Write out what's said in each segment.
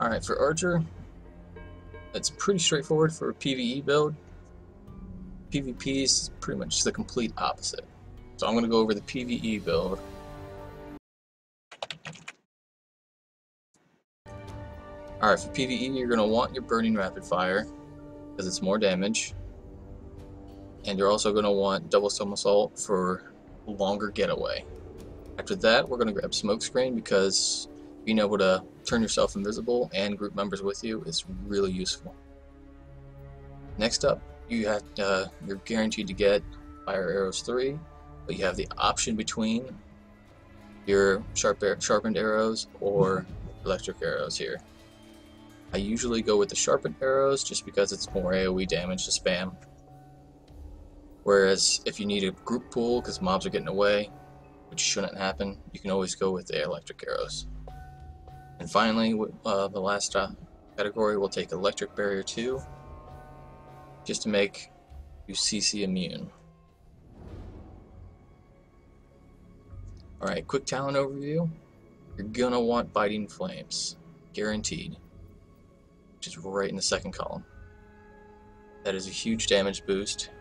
Alright, for Archer, it's pretty straightforward for a PVE build. PvP is pretty much the complete opposite. So I'm going to go over the PVE build. Alright, for PVE you're going to want your Burning Rapid Fire, because it's more damage. And you're also going to want Double Somersault for longer getaway. After that, we're going to grab Smokescreen because being able to turn yourself invisible and group members with you is really useful. Next up, you're guaranteed to get Fire Arrows 3, but you have the option between your sharpened arrows or electric arrows here. I usually go with the sharpened arrows just because it's more AoE damage to spam. Whereas if you need a group pull because mobs are getting away, which shouldn't happen, you can always go with the electric arrows. And finally, the last category, we'll take Electric Barrier 2, just to make you CC immune. Alright, quick talent overview. You're gonna want Biting Flames, guaranteed, which is right in the second column. That is a huge damage boost,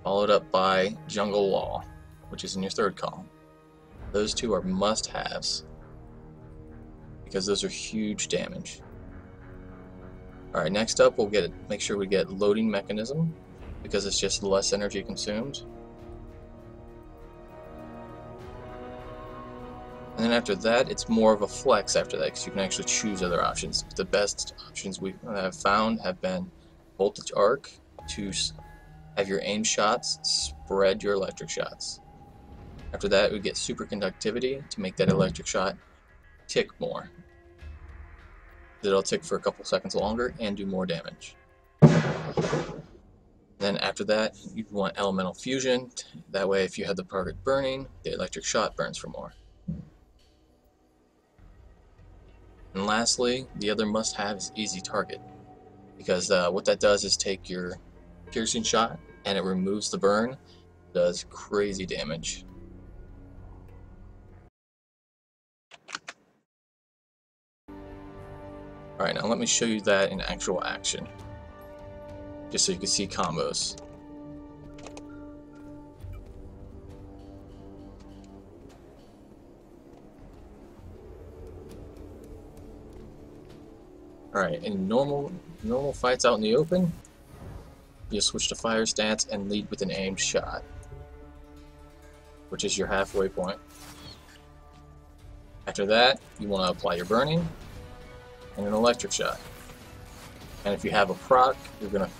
followed up by Jungle Wall, which is in your third column. Those two are must-haves, because those are huge damage. Alright, next up we'll make sure we get Loading Mechanism, because it's just less energy consumed. And then after that, it's more of a flex after that, because you can actually choose other options. The best options we have found have been Voltage Arc, to have your aim shots spread your electric shots. After that, we get Superconductivity to make that electric shot tick more. It'll tick for a couple seconds longer and do more damage. Then after that, you want Elemental Fusion. That way, if you have the target burning, the electric shot burns for more. And lastly, the other must-have is Easy Target, because what that does is take your piercing shot and it removes the burn. It does crazy damage. Alright, now let me show you that in actual action, just so you can see combos. Alright, in normal fights out in the open, you'll switch to fire stance and lead with an aimed shot, which is your halfway point. After that, you want to apply your burning and an electric shot. And if you have a proc, you're going to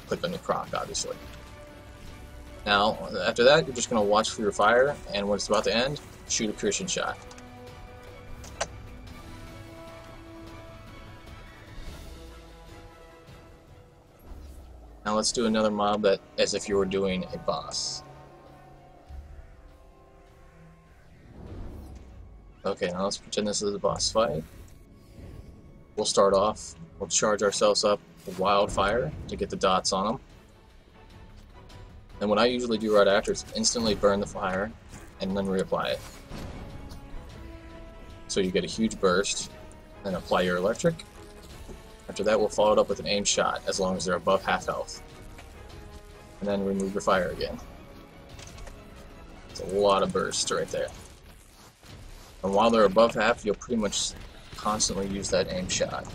click on your proc, obviously. Now, after that, you're just going to watch for your fire, and when it's about to end, shoot a piercing shot. Now let's do another mob that as if you were doing a boss. Okay, now let's pretend this is a boss fight. We'll start off, we'll charge ourselves up with Wildfire to get the dots on them. And what I usually do right after is instantly burn the fire and then reapply it. So you get a huge burst, then apply your electric. After that, we'll follow it up with an aim shot, as long as they're above half health. And then remove your fire again. It's a lot of bursts right there. And while they're above half, you'll pretty much constantly use that aim shot.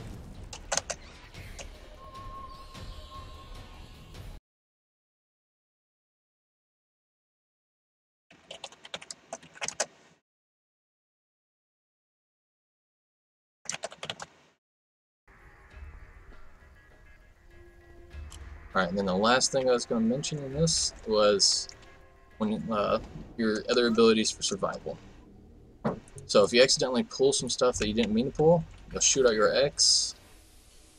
Alright, and then the last thing I was going to mention in this was when your other abilities for survival. So if you accidentally pull some stuff that you didn't mean to pull, you'll shoot out your X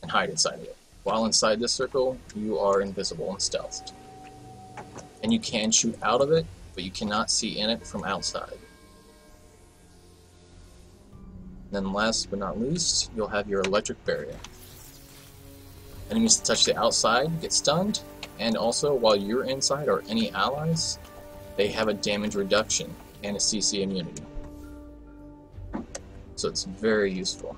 and hide inside of it. While inside this circle, you are invisible and stealthed. And you can shoot out of it, but you cannot see in it from outside. And then last but not least, you'll have your Electric Barrier. Enemies that touch the outside get stunned, and also while you're inside or any allies, they have a damage reduction and a CC immunity. So it's very useful.